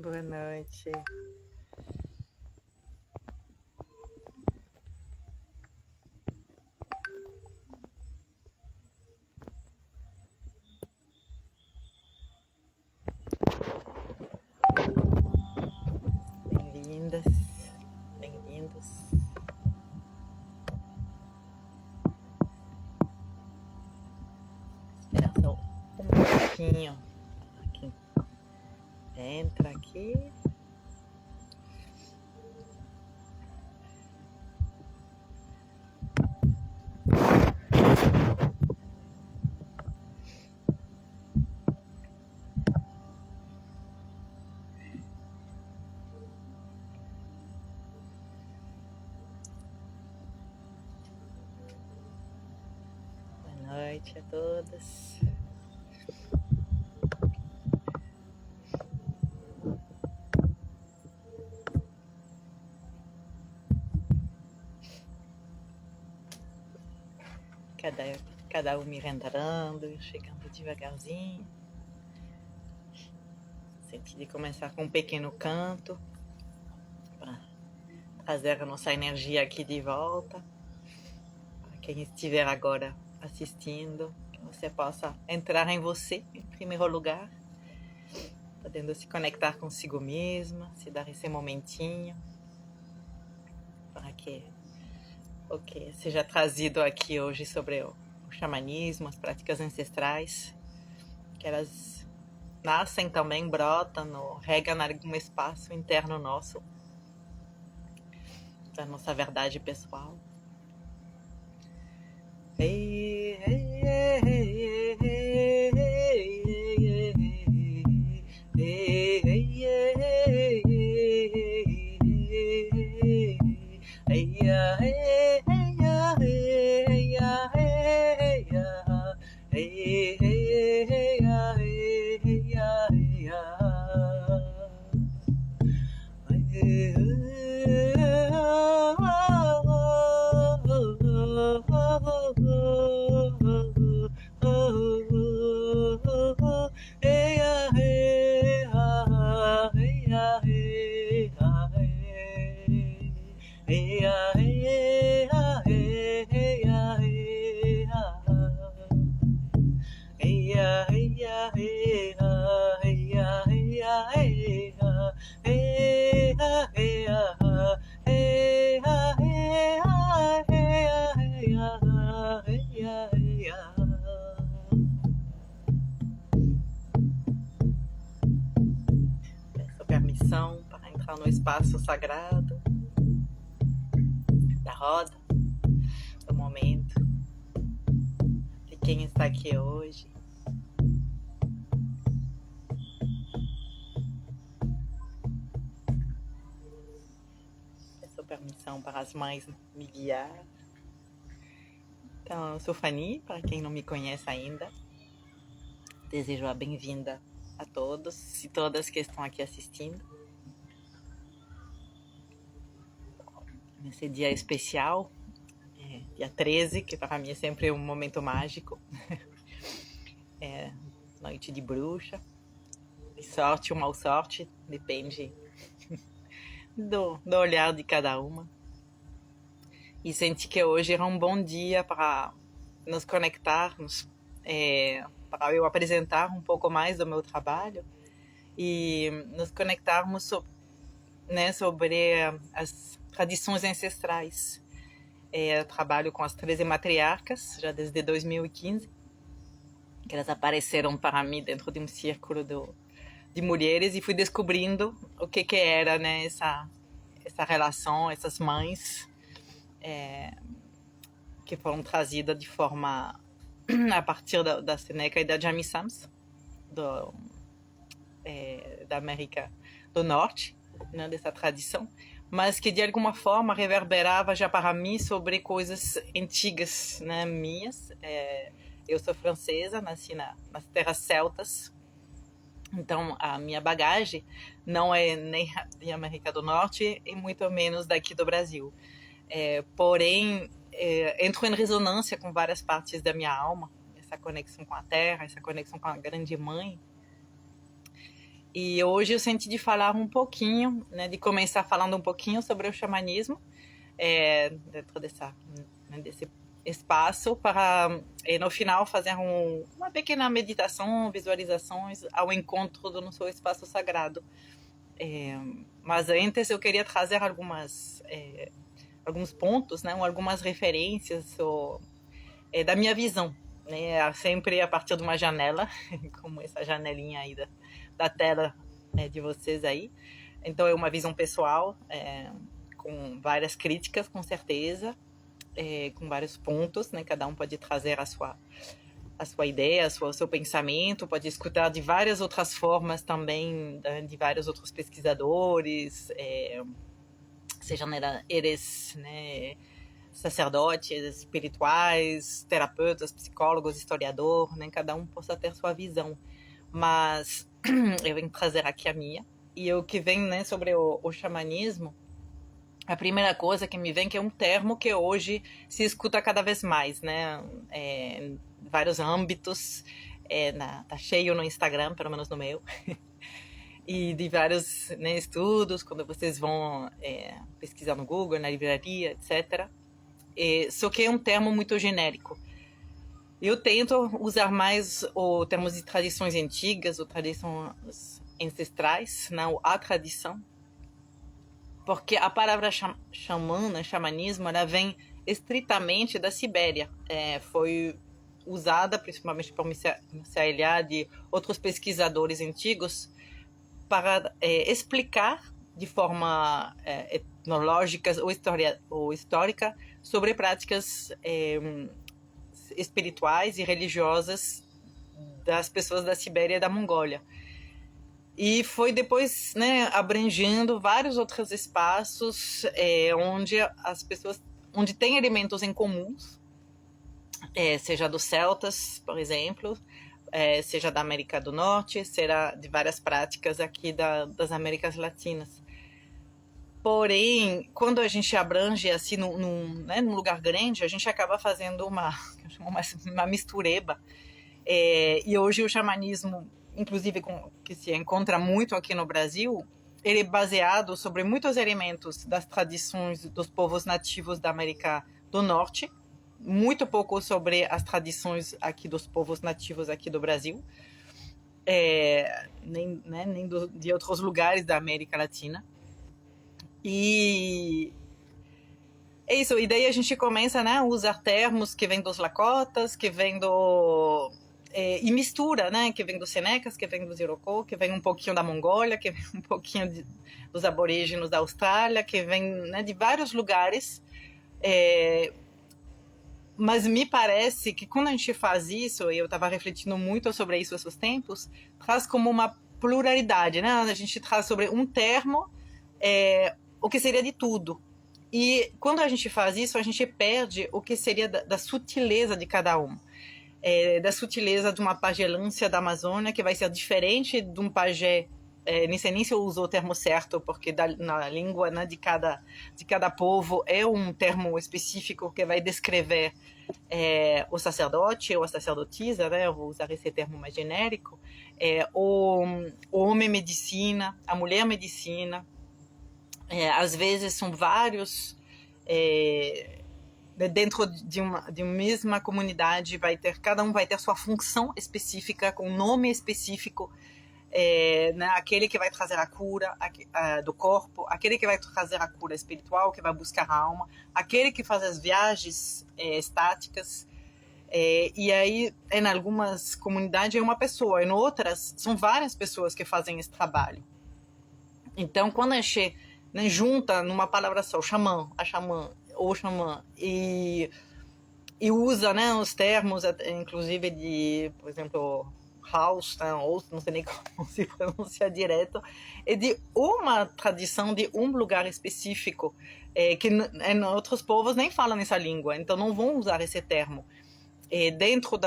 Boa noite. Bem-vindas, bem-vindos. Espera só um pouquinho. Aqui. Entra aqui. Boa noite a todos. Cada um entrando, chegando devagarzinho. Senti de começar com um pequeno canto para trazer a nossa energia aqui de volta. Para quem estiver agora assistindo, que você possa entrar em você, em primeiro lugar, podendo se conectar consigo mesma, se dar esse momentinho para que o que seja trazido aqui hoje sobre o xamanismo, as práticas ancestrais, que elas nascem também, brotam, regam em algum espaço interno nosso, da nossa verdade pessoal. Peço permissão para entrar no espaço sagrado da roda, do momento, de quem está aqui hoje. Peço permissão para as mães me guiar. Então, eu sou Fanny, para quem não me conhece ainda. Desejo a bem-vinda a todos e todas que estão aqui assistindo. Nesse dia especial, dia 13, que para mim é sempre um momento mágico. Noite de bruxa, de sorte ou mal sorte, depende do olhar de cada uma. E senti que hoje era um bom dia para nos conectarmos, para eu apresentar um pouco mais do meu trabalho e nos conectarmos sobre as tradições ancestrais. Eu trabalho com as 13 matriarcas já desde 2015, que elas apareceram para mim dentro de um círculo de mulheres e fui descobrindo o que era, né, essa relação, essas mães que foram trazidas de forma a partir da Seneca e da Jamie Sams, da América do Norte, né, dessa tradição, mas que de alguma forma reverberava já para mim sobre coisas antigas, né, minhas. Eu sou francesa, nasci nas terras celtas, então a minha bagagem não é nem da América do Norte e muito menos daqui do Brasil. Porém, entro em ressonância com várias partes da minha alma, essa conexão com a terra, essa conexão com a grande mãe. E hoje eu senti de falar um pouquinho, né, de começar falando um pouquinho sobre o xamanismo, dentro desse espaço, para no final fazer uma pequena meditação, visualizações ao encontro do nosso espaço sagrado. Mas antes eu queria trazer alguns pontos, né, algumas referências da minha visão, né, sempre a partir de uma janela, como essa janelinha aí da tela, né, de vocês aí. Então é uma visão pessoal, com várias críticas, com certeza, com vários pontos, né? Cada um pode trazer a sua ideia, o seu pensamento, pode escutar de várias outras formas também, de vários outros pesquisadores, sejam eles, né, sacerdotes espirituais, terapeutas, psicólogos, historiador, né? Cada um possa ter sua visão. Mas eu venho trazer aqui a minha. E o que vem, né, sobre o xamanismo, a primeira coisa que me vem que é um termo que hoje se escuta cada vez mais, né? Em vários âmbitos, tá cheio no Instagram, pelo menos no meu, e de vários, né, estudos, quando vocês vão pesquisar no Google, na livraria, etc. Só que é um termo muito genérico. Eu tento usar mais o termos de tradições antigas, ou tradições ancestrais, não a tradição, porque a palavra xamã, né, xamanismo, ela vem estritamente da Sibéria. Foi usada principalmente por Mircea Eliade e outros pesquisadores antigos para explicar de forma etnológica ou histórica sobre práticas espirituais e religiosas das pessoas da Sibéria e da Mongólia. E foi depois, né, abrangendo vários outros espaços onde as pessoas, onde tem elementos em comuns, seja dos celtas, por exemplo, seja da América do Norte, seja de várias práticas aqui das Américas Latinas. Porém, quando a gente abrange assim num lugar grande, a gente acaba fazendo uma mistureba. E hoje o xamanismo, inclusive que se encontra muito aqui no Brasil, ele é baseado sobre muitos elementos das tradições dos povos nativos da América do Norte, muito pouco sobre as tradições aqui dos povos nativos aqui do Brasil, nem de outros lugares da América Latina. E é isso, e daí a gente começa, né, a usar termos que vêm dos Lakotas, que vêm e mistura, né, que vem dos Senecas, que vem dos Iroquois, que vem um pouquinho da Mongólia, que vem um pouquinho dos aborígenes da Austrália, que vem, né, de vários lugares. Mas me parece que quando a gente faz isso, e eu estava refletindo muito sobre isso esses tempos, traz como uma pluralidade, né? A gente traz sobre um termo o que seria de tudo. E quando a gente faz isso, a gente perde o que seria da sutileza de cada um. Da sutileza de uma pagelância da Amazônia, que vai ser diferente de um pajé, nem sei nem se eu uso o termo certo, porque na língua, né, de cada povo é um termo específico que vai descrever o sacerdote ou a sacerdotisa, né, eu vou usar esse termo mais genérico, o homem medicina, a mulher medicina, às vezes são vários, dentro de uma mesma comunidade, cada um vai ter sua função específica, com um nome específico, né? Aquele que vai trazer a cura do corpo, aquele que vai trazer a cura espiritual, que vai buscar a alma, aquele que faz as viagens estáticas. E aí, em algumas comunidades é uma pessoa, em outras são várias pessoas que fazem esse trabalho. Então, quando a gente, né, junta numa palavra só, xamã, a xamã, ou xamã, e usa, né, os termos, inclusive de, por exemplo, house, né, ou não sei nem como se pronuncia direto, é de uma tradição, de um lugar específico, que em outros povos nem falam essa língua, então não vão usar esse termo. Dentro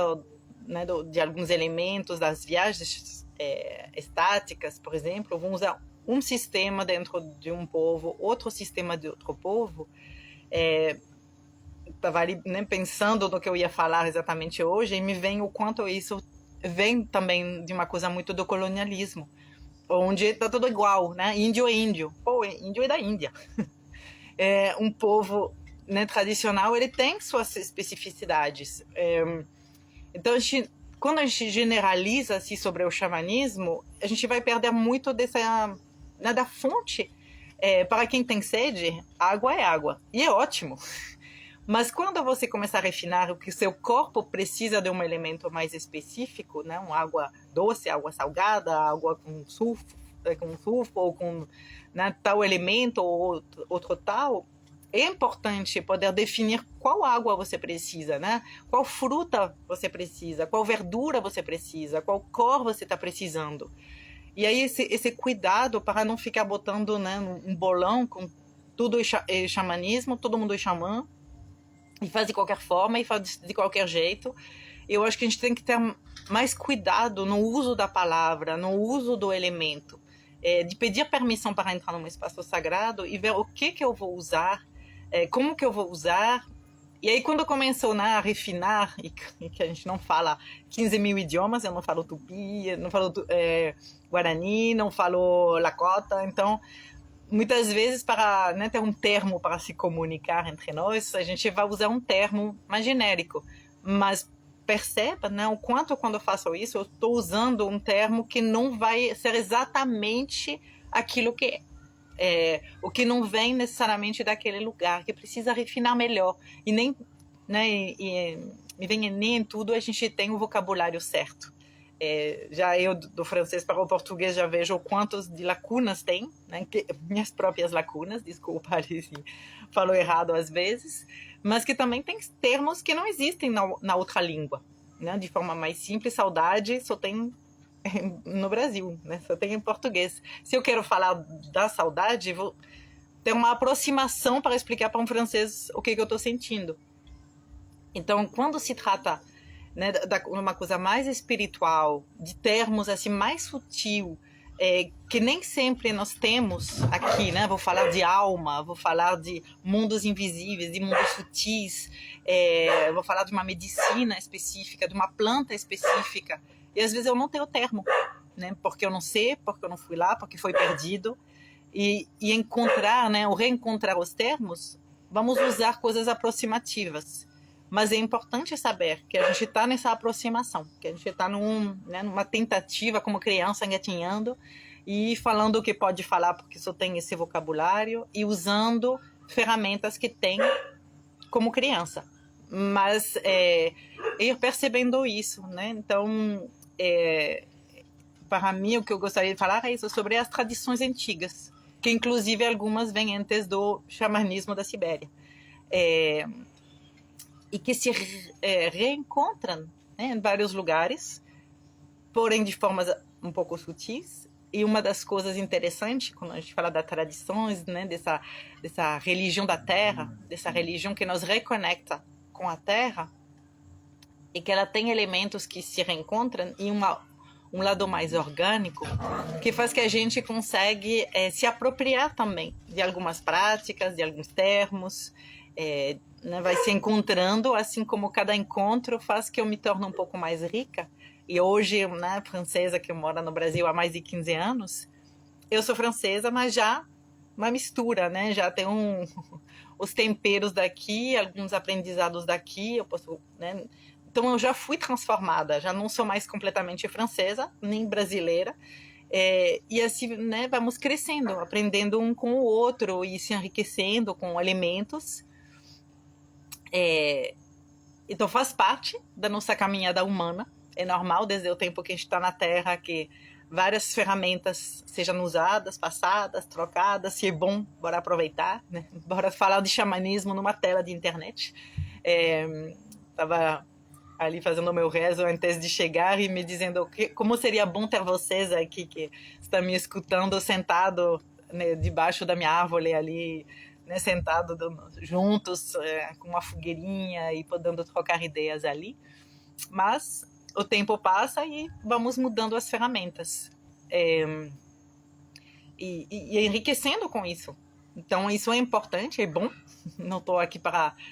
né, de alguns elementos das viagens estáticas, por exemplo, vão usar um sistema dentro de um povo, outro sistema de outro povo. Estava ali, né, pensando no que eu ia falar exatamente hoje, e me vem o quanto isso vem também de uma coisa muito do colonialismo, onde está tudo igual, né? Índio é índio. Pô, índio é da Índia. Um povo, né, tradicional, ele tem suas especificidades. Então, quando a gente generaliza assim, sobre o xamanismo, a gente vai perder muito dessa, né, da fonte. Para quem tem sede, água é água. E é ótimo. Mas quando você começar a refinar o que o seu corpo precisa de um elemento mais específico, né? Uma água doce, água salgada, água com sulfo ou com, né, tal elemento ou outro tal, é importante poder definir qual água você precisa, né? Qual fruta você precisa, qual verdura você precisa, qual cor você está precisando. E aí esse cuidado para não ficar botando, né, um bolão com tudo é xamanismo, todo mundo é xamã, e faz de qualquer forma, e faz de qualquer jeito. Eu acho que a gente tem que ter mais cuidado no uso da palavra, no uso do elemento. De pedir permissão para entrar num espaço sagrado e ver o que eu vou usar, como que eu vou usar. E aí quando começou, né, a refinar, e que a gente não fala 15 mil idiomas, eu não falo tupi, não falo guarani, não falo lakota, então muitas vezes, para, né, ter um termo para se comunicar entre nós, a gente vai usar um termo mais genérico. Mas perceba, né, o quanto quando eu faço isso, eu estou usando um termo que não vai ser exatamente aquilo que o que não vem necessariamente daquele lugar, que precisa refinar melhor. E nem, né, nem em tudo a gente tem o vocabulário certo. Já eu, do francês para o português, já vejo quantos de lacunas tem, né? Minhas próprias lacunas, desculpa, Alice, falo errado às vezes, mas que também tem termos que não existem na outra língua, né? De forma mais simples, saudade só tem no Brasil, né? Só tem em português. Se eu quero falar da saudade, vou ter uma aproximação para explicar para um francês o que eu estou sentindo. Então, quando se trata, né, uma coisa mais espiritual, de termos assim mais sutil, que nem sempre nós temos aqui, né? Vou falar de alma, vou falar de mundos invisíveis, de mundos sutis, vou falar de uma medicina específica, de uma planta específica, e às vezes eu não tenho termo, né? Porque eu não sei, porque eu não fui lá, porque foi perdido, e encontrar, né, ou reencontrar os termos, vamos usar coisas aproximativas. Mas é importante saber que a gente está nessa aproximação, que a gente está numa tentativa como criança engatinhando e falando o que pode falar porque só tem esse vocabulário e usando ferramentas que tem como criança. Mas ir percebendo isso, né? Então, para mim, o que eu gostaria de falar é isso, sobre as tradições antigas, que inclusive algumas vêm antes do xamanismo da Sibéria. E que se reencontram, né, em vários lugares, porém de formas um pouco sutis. E uma das coisas interessantes, quando a gente fala das tradições, né, dessa religião da terra, dessa religião que nos reconecta com a terra, e que ela tem elementos que se reencontram em um lado mais orgânico, que faz que a gente consegue se apropriar também de algumas práticas, de alguns termos, né, vai se encontrando, assim como cada encontro faz que eu me torne um pouco mais rica. E hoje, né, francesa que mora no Brasil há mais de 15 anos, eu sou francesa, mas já uma mistura, né? Já tem os temperos daqui, alguns aprendizados daqui, eu posso, né? Então eu já fui transformada, já não sou mais completamente francesa, nem brasileira. E assim, né, vamos crescendo, aprendendo um com o outro e se enriquecendo com alimentos. Então faz parte da nossa caminhada humana. É normal desde o tempo que a gente está na Terra que várias ferramentas sejam usadas, passadas, trocadas. Se é bom, bora aproveitar, né? Bora falar de xamanismo numa tela de internet. Estava ali fazendo o meu rezo antes de chegar e me dizendo como seria bom ter vocês aqui que estão me escutando sentado, né, debaixo da minha árvore ali, né, sentado juntos, com uma fogueirinha e podendo trocar ideias ali. Mas o tempo passa e vamos mudando as ferramentas. E enriquecendo com isso. Então isso é importante, é bom. Não estou aqui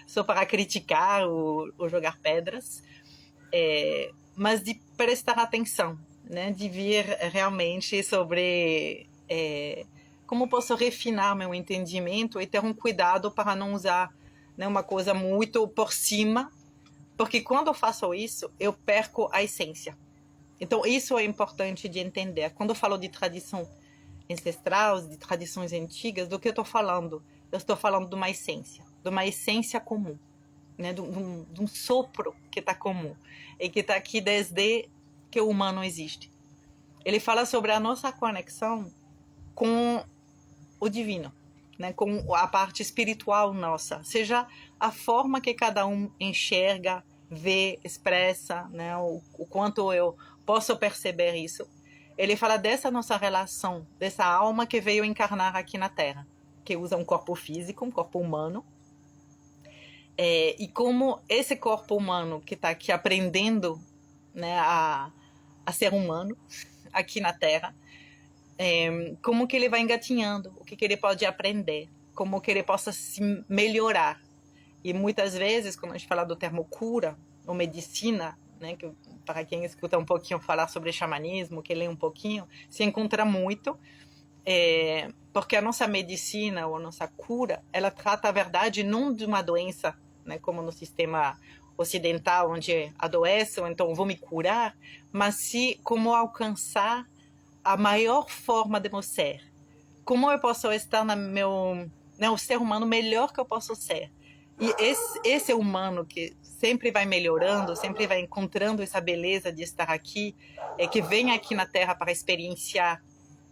só para criticar ou jogar pedras, mas de prestar atenção. né, de vir realmente sobre como posso refinar meu entendimento e ter um cuidado para não usar, né, uma coisa muito por cima, porque quando eu faço isso, eu perco a essência. Então, isso é importante de entender. Quando eu falo de tradição ancestral, de tradições antigas, do que eu estou falando? Eu estou falando de uma essência comum, né? De um sopro que está comum e que está aqui desde que o humano existe. Ele fala sobre a nossa conexão com o divino, né? Com a parte espiritual nossa, seja a forma que cada um enxerga, vê, expressa, né? O quanto eu posso perceber isso. Ele fala dessa nossa relação, dessa alma que veio encarnar aqui na Terra, que usa um corpo físico, um corpo humano, e como esse corpo humano que está aqui aprendendo, né, a ser humano aqui na Terra, como que ele vai engatinhando, o que ele pode aprender, como que ele possa se melhorar. E muitas vezes, quando a gente fala do termo cura ou medicina, né, que para quem escuta um pouquinho falar sobre xamanismo, que lê um pouquinho, se encontra muito, porque a nossa medicina ou a nossa cura, ela trata a verdade não de uma doença, né, como no sistema ocidental, onde adoece, ou então vou me curar, mas se como alcançar a maior forma de meu ser. Como eu posso estar no meu, né, o ser humano melhor que eu posso ser. E esse humano que sempre vai melhorando, sempre vai encontrando essa beleza de estar aqui, que vem aqui na Terra para experienciar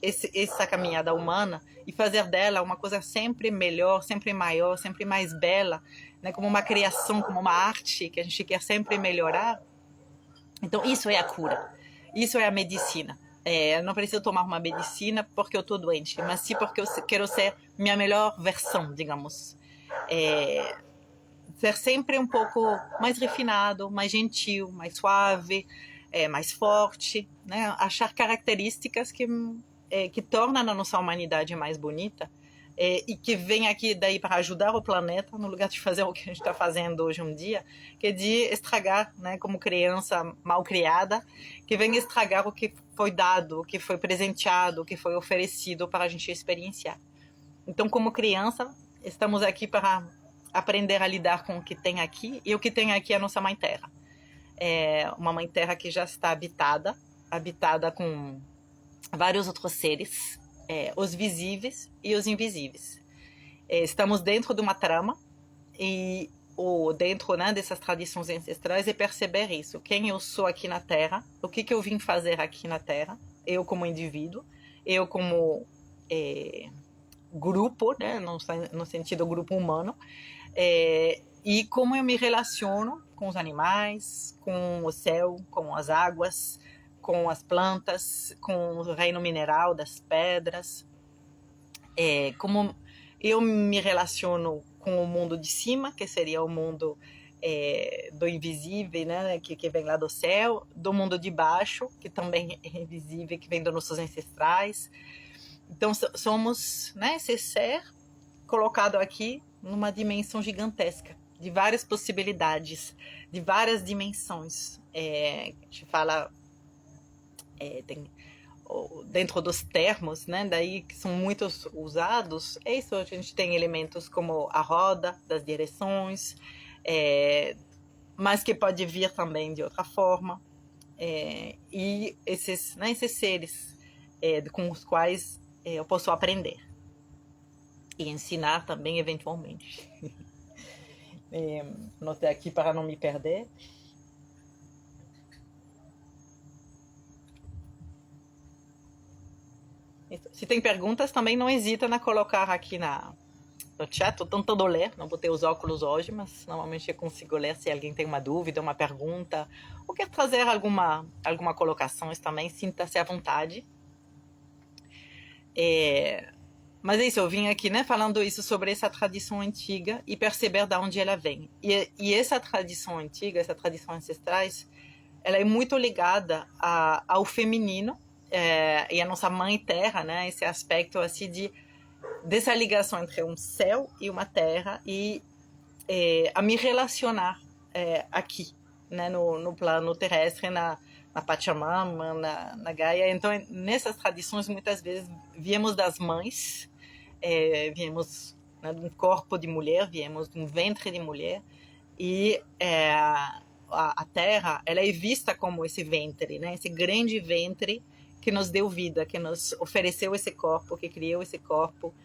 essa caminhada humana e fazer dela uma coisa sempre melhor, sempre maior, sempre mais bela, né, como uma criação, como uma arte que a gente quer sempre melhorar. Então isso é a cura, isso é a medicina. Eu não preciso tomar uma medicina porque eu estou doente, mas sim porque eu quero ser minha melhor versão, digamos. Ser sempre um pouco mais refinado, mais gentil, mais suave, mais forte, né? Achar características que tornam a nossa humanidade mais bonita, e que vem aqui daí para ajudar o planeta, no lugar de fazer o que a gente está fazendo hoje um dia, que é de estragar, né, como criança mal criada, que vem estragar o que foi dado, o que foi presenteado, o que foi oferecido para a gente experienciar. Então, como criança, estamos aqui para aprender a lidar com o que tem aqui, e o que tem aqui é a nossa Mãe Terra. É uma Mãe Terra que já está habitada com vários outros seres, os visíveis e os invisíveis. Estamos dentro de uma trama e dentro, né, dessas tradições ancestrais é perceber isso, quem eu sou aqui na Terra, o que eu vim fazer aqui na Terra, eu como indivíduo, eu como grupo, né, no sentido grupo humano, e como eu me relaciono com os animais, com o céu, com as águas, com as plantas, com o reino mineral das pedras, como eu me relaciono com o mundo de cima, que seria o mundo do invisível, né, que vem lá do céu, do mundo de baixo, que também é invisível, que vem dos nossos ancestrais. Então somos, né, esse ser colocado aqui numa dimensão gigantesca, de várias possibilidades, de várias dimensões. A gente fala tem, dentro dos termos, né, daí que são muitos usados, é isso, a gente tem elementos como a roda das direções, mas que pode vir também de outra forma, e esses, né, esses seres com os quais eu posso aprender e ensinar também eventualmente. Anotei aqui para não me perder. Se tem perguntas, também não hesita na colocar aqui no chat. Estou tentando ler, não botei os óculos hoje, mas normalmente eu consigo ler se alguém tem uma dúvida, uma pergunta, ou quer trazer alguma colocação, também sinta-se à vontade. Mas é isso, eu vim aqui, né, falando isso sobre essa tradição antiga e perceber de onde ela vem. E essa tradição antiga, essa tradição ancestrais, ela é muito ligada ao feminino, e a nossa mãe terra, né, esse aspecto assim dessa ligação entre um céu e uma terra, e a me relacionar aqui, né, no plano terrestre, na na Pachamama, na Gaia. Então, nessas tradições, muitas vezes, viemos das mães, viemos, né, de um corpo de mulher, viemos de um ventre de mulher, e a Terra, ela é vista como esse ventre, né? Esse grande ventre que nos deu vida, que nos ofereceu esse corpo, que criou esse corpo,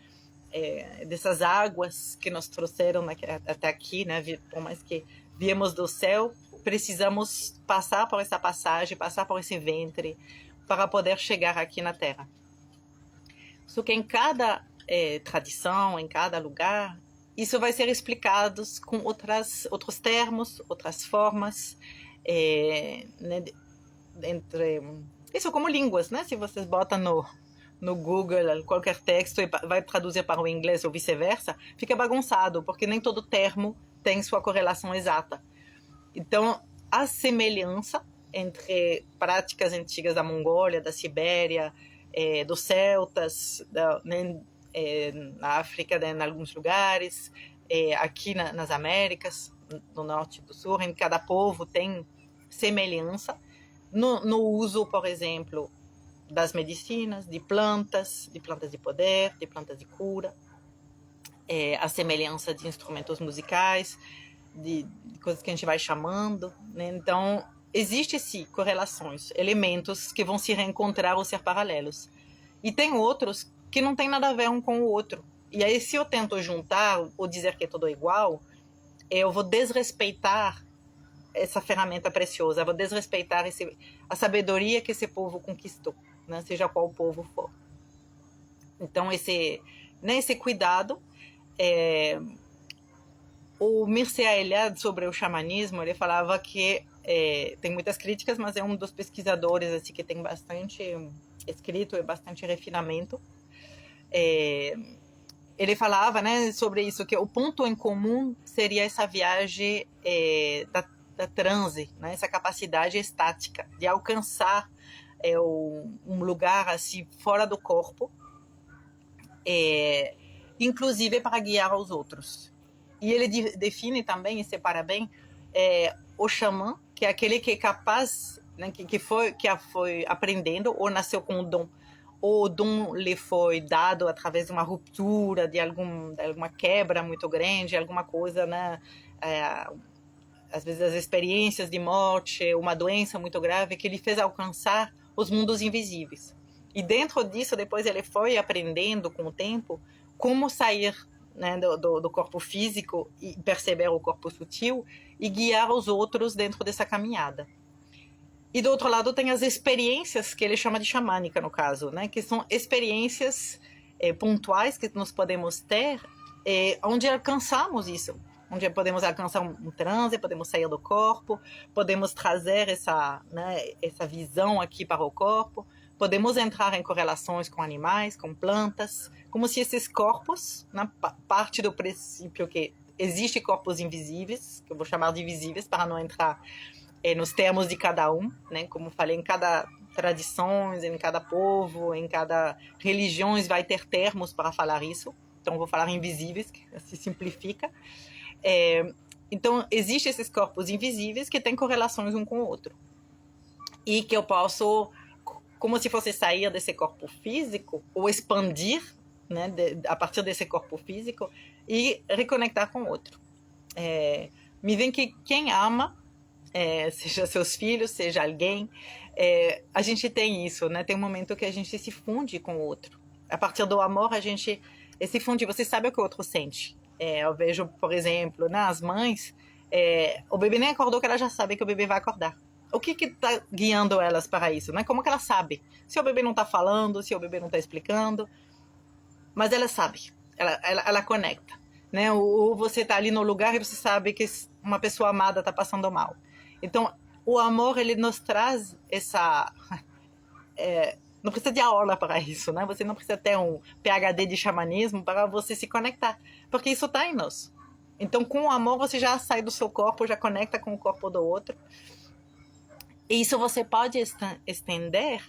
dessas águas que nos trouxeram até aqui, né? Por mais que viemos do céu, precisamos passar por essa passagem, passar por esse ventre, para poder chegar aqui na Terra. Só que em cada tradição, em cada lugar, isso vai ser explicado com outros termos, outras formas, né, isso como línguas, né? Se vocês botam no Google qualquer texto e vai traduzir para o inglês ou vice-versa, fica bagunçado, porque nem todo termo tem sua correlação exata. Então, a semelhança entre práticas antigas da Mongólia, da Sibéria, dos celtas, na África, né, em alguns lugares, aqui nas Américas, do norte e do sul, em cada povo tem semelhança no uso, por exemplo, das medicinas, de plantas de poder, de plantas de cura, a semelhança de instrumentos musicais, de coisas que a gente vai chamando, né? Então, existem sim correlações, elementos que vão se reencontrar ou ser paralelos. E tem outros que não tem nada a ver um com o outro. E aí, se eu tento juntar ou dizer que é tudo igual, eu vou desrespeitar essa ferramenta preciosa, eu vou desrespeitar a sabedoria que esse povo conquistou, né? Seja qual povo for. Então, esse cuidado... O Mircea Eliade, sobre o xamanismo, ele falava que tem muitas críticas, mas é um dos pesquisadores assim, que tem bastante escrito e bastante refinamento. Ele falava, né, sobre isso, que o ponto em comum seria essa viagem da transe, né, essa capacidade estática de alcançar um lugar assim fora do corpo, inclusive para guiar os outros. E ele define também e separa bem o xamã, que é aquele que é capaz, né, que foi aprendendo ou nasceu com o dom, ou o dom lhe foi dado através de uma ruptura, de alguma quebra muito grande, alguma coisa, né? Às vezes as experiências de morte, uma doença muito grave que lhe fez alcançar os mundos invisíveis. E dentro disso, depois ele foi aprendendo com o tempo como sair, né, do corpo físico e perceber o corpo sutil e guiar os outros dentro dessa caminhada. E do outro lado tem as experiências que ele chama de xamânica, no caso, né, que são experiências pontuais que nós podemos ter, onde alcançamos isso, onde podemos alcançar um transe, podemos sair do corpo, podemos trazer essa visão aqui para o corpo, podemos entrar em correlações com animais, com plantas, como se esses corpos, né, parte do princípio que existem corpos invisíveis, que eu vou chamar de invisíveis para não entrar nos termos de cada um, né, como falei, em cada tradição, em cada povo, em cada religião vai ter termos para falar isso, então vou falar invisíveis, que se simplifica. Então, existem esses corpos invisíveis que têm correlações um com o outro. E que eu posso, como se fosse sair desse corpo físico, ou expandir, né, a partir desse corpo físico, e reconectar com o outro. Me vem que quem ama, seja seus filhos, seja alguém, a gente tem isso, né? Tem um momento que a gente se funde com o outro. A partir do amor, a gente se funde. Você sabe o que o outro sente. Eu vejo, por exemplo, as mães, o bebê nem acordou, que ela já sabe que o bebê vai acordar. O que está guiando elas para isso? Né? Como que ela sabe? Se o bebê não está falando, se o bebê não está explicando, mas ela sabe, ela conecta. Né? Ou você está ali no lugar e você sabe que uma pessoa amada está passando mal. Então, o amor, ele nos traz essa... não precisa de aula para isso, né? Você não precisa ter um PhD de xamanismo para você se conectar, porque isso está em nós. Então, com o amor, você já sai do seu corpo, já conecta com o corpo do outro. E isso você pode estender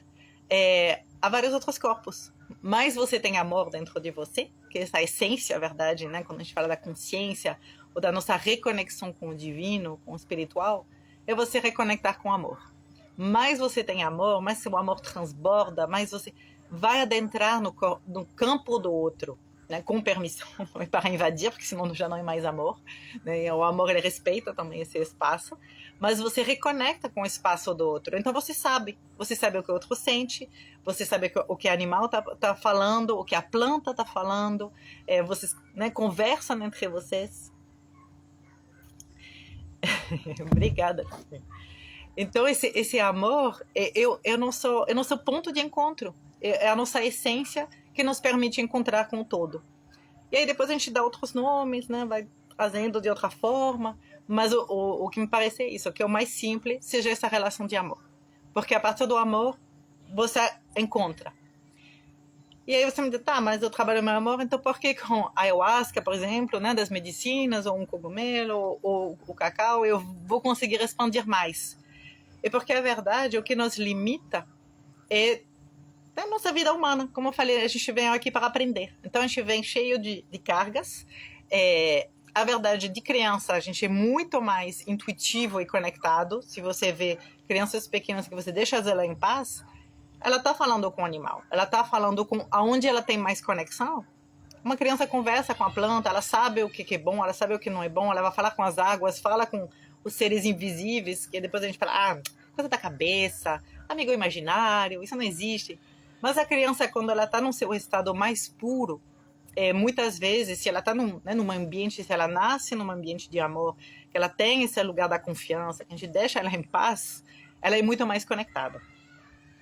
a vários outros corpos. Mas você tem amor dentro de você, que é essa essência, a verdade, né? Quando a gente fala da consciência ou da nossa reconexão com o divino, com o espiritual, é você reconectar com o amor. mais você tem amor, mais seu amor transborda, mais você vai adentrar no campo do outro, né, com permissão, não é para invadir, porque senão já não é mais amor, né, o amor ele respeita também esse espaço, mas você reconecta com o espaço do outro, então você sabe o que o outro sente, você sabe o que o animal tá falando, o que a planta está falando, vocês, né, conversam entre vocês. Obrigada. Então esse amor, eu não sou ponto de encontro, é a nossa essência que nos permite encontrar com o todo. E aí depois a gente dá outros nomes, né? Vai trazendo de outra forma, mas o que me parece é isso, que é o mais simples seja essa relação de amor. Porque a partir do amor, você encontra. E aí você me diz, tá, mas eu trabalho meu amor, então por que com a ayahuasca, por exemplo, né, das medicinas, ou um cogumelo, ou o cacau, eu vou conseguir expandir mais? É porque a verdade, o que nos limita é a nossa vida humana. Como eu falei, a gente vem aqui para aprender. Então a gente vem cheio de cargas. A verdade, de criança, a gente é muito mais intuitivo e conectado. Se você vê crianças pequenas que você deixa ela em paz, ela está falando com o animal. Ela está falando com aonde ela tem mais conexão. Uma criança conversa com a planta, ela sabe o que é bom, ela sabe o que não é bom, ela vai falar com as águas, fala com os seres invisíveis, que depois a gente fala, coisa da cabeça, amigo imaginário, isso não existe. Mas a criança, quando ela está no seu estado mais puro, muitas vezes, se ela está num ambiente, se ela nasce num ambiente de amor, que ela tem esse lugar da confiança, que a gente deixa ela em paz, ela é muito mais conectada.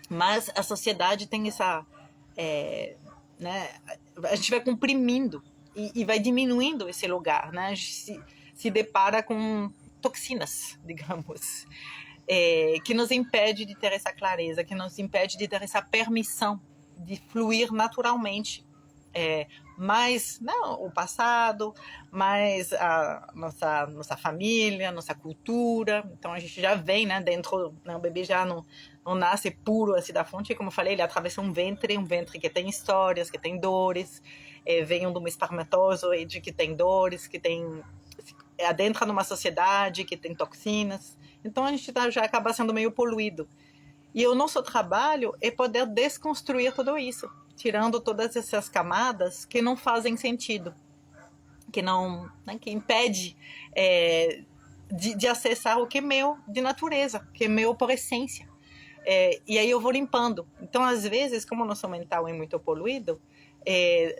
Mas a sociedade tem essa... né, a gente vai comprimindo e vai diminuindo esse lugar, né? A gente se depara com toxinas, digamos, que nos impede de ter essa clareza, que nos impede de ter essa permissão de fluir naturalmente, mais não, o passado, mais a nossa família, nossa cultura. Então a gente já vem, né, dentro, né, o bebê já não nasce puro assim da fonte, como eu falei, ele atravessa um ventre que tem histórias, que tem dores, vem de uma espermatozoide que tem dores, que tem adentra numa sociedade que tem toxinas. Então a gente já acaba sendo meio poluído. E o nosso trabalho é poder desconstruir tudo isso, tirando todas essas camadas que não fazem sentido, que não, né, que impede de acessar o que é meu de natureza, que é meu por essência. E aí eu vou limpando. Então, às vezes, como o nosso mental é muito poluído,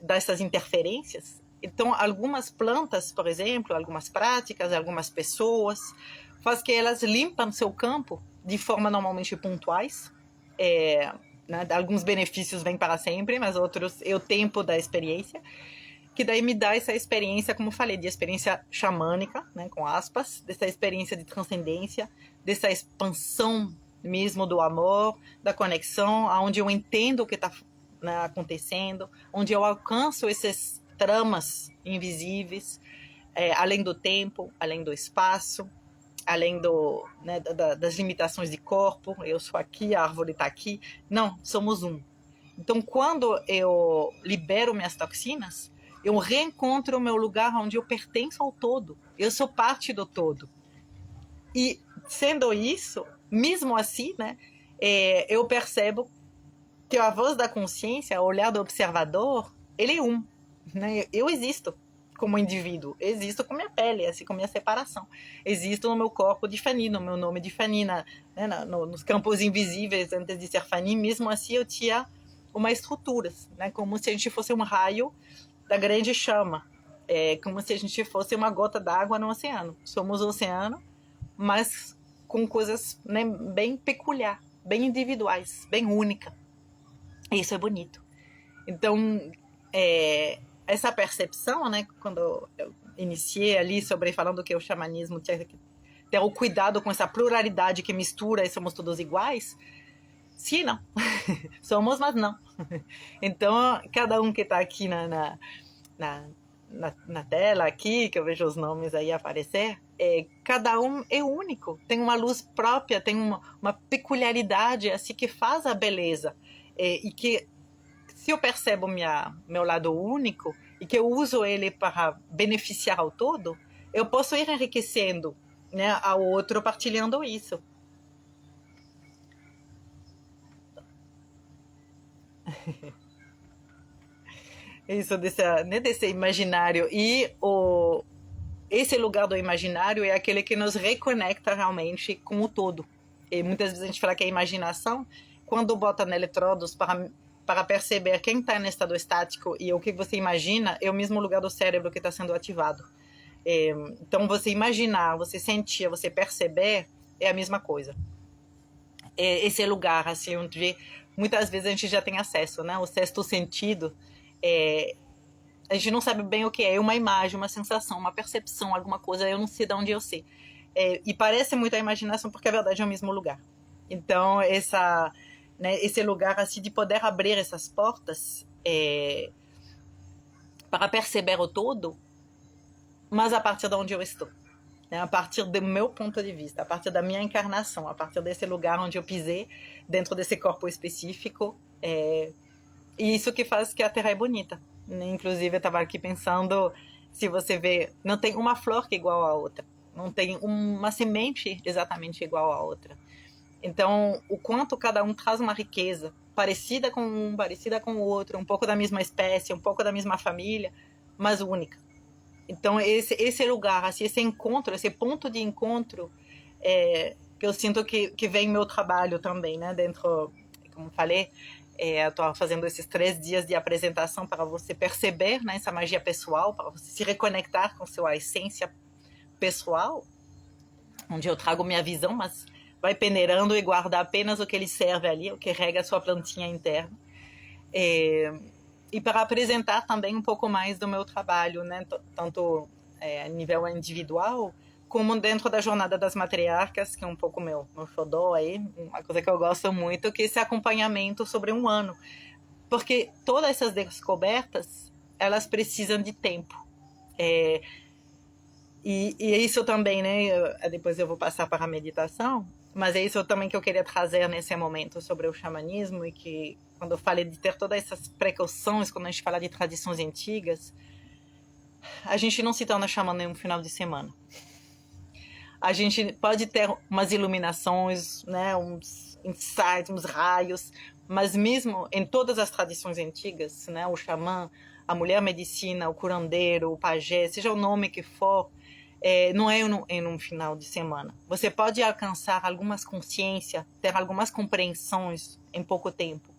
dessas interferências, então algumas plantas, por exemplo, algumas práticas, algumas pessoas, faz que elas limpam seu campo de forma normalmente pontuais. Né, alguns benefícios vêm para sempre, mas outros é o tempo da experiência, que daí me dá essa experiência, como eu falei, de experiência xamânica, né, com aspas, dessa experiência de transcendência, dessa expansão mesmo do amor, da conexão, onde eu entendo o que está, né, acontecendo, onde eu alcanço essas tramas invisíveis, além do tempo, além do espaço, além né, das limitações de corpo. Eu sou aqui, a árvore está aqui. Não, somos um. Então, quando eu libero minhas toxinas, eu reencontro o meu lugar onde eu pertenço ao todo. Eu sou parte do todo. E, sendo isso, mesmo assim, né, eu percebo que a voz da consciência, o olhar do observador, ele é um. Né? Eu existo como indivíduo, existo com minha pele, assim, com minha separação. Existo no meu corpo de Fanny, no meu nome de Fanny, né, nos campos invisíveis, antes de ser Fanny, mesmo assim eu tinha uma estrutura, né, como se a gente fosse um raio da grande chama, como se a gente fosse uma gota d'água no oceano. Somos o oceano, mas com coisas, né, bem peculiar, bem individuais, bem única. Isso é bonito. Então, essa percepção, né, quando eu iniciei ali sobre falando que o xamanismo tinha que ter o cuidado com essa pluralidade que mistura e somos todos iguais, sim, não. Somos, mas não. Então, cada um que está aqui na tela aqui, que eu vejo os nomes aí aparecer, cada um é único, tem uma luz própria, tem uma peculiaridade assim que faz a beleza, e que se eu percebo meu lado único e que eu uso ele para beneficiar ao todo, eu posso ir enriquecendo, né, ao outro partilhando isso. Isso, desse imaginário. E esse lugar do imaginário é aquele que nos reconecta realmente com o todo. E muitas vezes a gente fala que a imaginação, quando bota eletrodos para perceber quem está em estado estático e o que você imagina, é o mesmo lugar do cérebro que está sendo ativado. Então, você imaginar, você sentir, você perceber, é a mesma coisa. Esse lugar, assim, onde muitas vezes a gente já tem acesso, né? O sexto sentido, a gente não sabe bem o que é uma imagem, uma sensação, uma percepção, alguma coisa, eu não sei de onde eu sei. E parece muito a imaginação, porque a verdade é o mesmo lugar. Então, esse lugar assim, de poder abrir essas portas para perceber o todo, mas a partir de onde eu estou. Né? A partir do meu ponto de vista, a partir da minha encarnação, a partir desse lugar onde eu pisei, dentro desse corpo específico. E isso que faz que a Terra é bonita. Inclusive, eu estava aqui pensando, se você vê, não tem uma flor que é igual à outra. Não tem uma semente exatamente igual à outra. Então, o quanto cada um traz uma riqueza parecida com um, parecida com o outro, um pouco da mesma espécie, um pouco da mesma família, mas única. Então, esse lugar, assim, esse encontro, esse ponto de encontro, que eu sinto que vem meu trabalho também, né? Dentro, como falei, eu estou fazendo esses 3 dias de apresentação para você perceber, né, essa magia pessoal, para você se reconectar com sua essência pessoal, onde eu trago minha visão, mas vai peneirando e guardar apenas o que lhe serve ali, o que rega a sua plantinha interna. E para apresentar também um pouco mais do meu trabalho, né? Tanto a nível individual, como dentro da jornada das matriarcas, que é um pouco meu xodó aí, uma coisa que eu gosto muito, que é esse acompanhamento sobre um ano. Porque todas essas descobertas, elas precisam de tempo. E é isso também, né? Depois eu vou passar para a meditação, mas é isso também que eu queria trazer nesse momento sobre o xamanismo, e que quando eu falei de ter todas essas precauções, quando a gente fala de tradições antigas, a gente não se torna xamã em um final de semana. A gente pode ter umas iluminações, né, uns insights, uns raios, mas mesmo em todas as tradições antigas, né, o xamã, a mulher medicina, o curandeiro, o pajé, seja o nome que for, não é em um final de semana. Você pode alcançar algumas consciências, ter algumas compreensões em pouco tempo,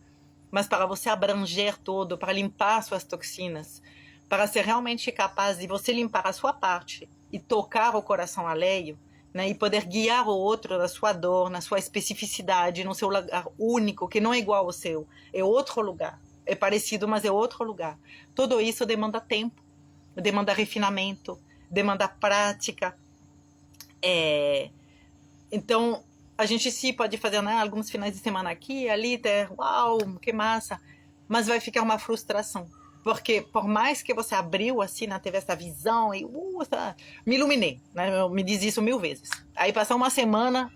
mas para você abranger todo, para limpar suas toxinas, para ser realmente capaz de você limpar a sua parte e tocar o coração alheio, né, e poder guiar o outro na sua dor, na sua especificidade, no seu lugar único, que não é igual ao seu, é outro lugar. É parecido, mas é outro lugar. Tudo isso demanda tempo, demanda refinamento, demanda prática. Então, a gente sim pode fazer, né, alguns finais de semana aqui, ali, uau, que massa, mas vai ficar uma frustração. Porque por mais que você abriu assim, né, teve essa visão e me iluminei, né, eu me diz isso 1000 vezes. Aí passa uma semana,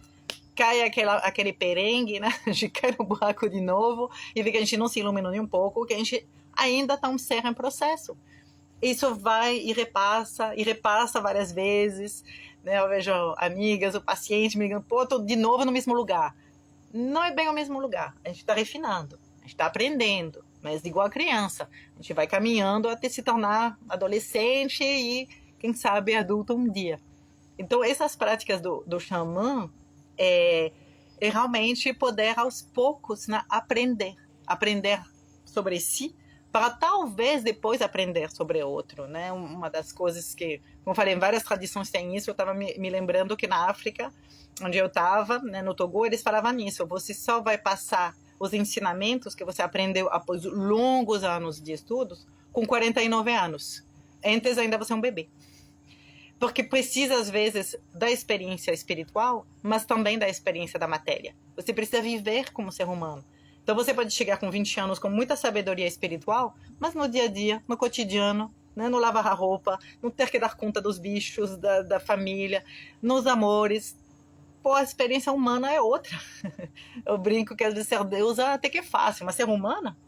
cai aquele perengue, né, a gente cai no buraco de novo e vê que a gente não se iluminou nem um pouco, que a gente ainda está um ser em processo. Isso vai e repassa várias vezes, né? Eu vejo amigas, o paciente me ligando, pô, tô de novo no mesmo lugar. Não é bem o mesmo lugar, a gente está refinando, a gente está aprendendo, mas igual a criança, a gente vai caminhando até se tornar adolescente e, quem sabe, adulto um dia. Então, essas práticas do xamã é realmente poder, aos poucos, né, aprender sobre si, para talvez depois aprender sobre outro, né? Uma das coisas que, como eu falei, em várias tradições tem isso. Eu estava me lembrando que na África, onde eu estava, né, no Togo, eles falavam nisso. Você só vai passar os ensinamentos que você aprendeu após longos anos de estudos com 49 anos. Antes ainda você é um bebê. Porque precisa, às vezes, da experiência espiritual, mas também da experiência da matéria. Você precisa viver como ser humano. Então você pode chegar com 20 anos com muita sabedoria espiritual, mas no dia a dia, no cotidiano, né, no lavar a roupa, no ter que dar conta dos bichos, da família, nos amores, pô, a experiência humana é outra. Eu brinco que às vezes ser Deus até que é fácil, mas ser humana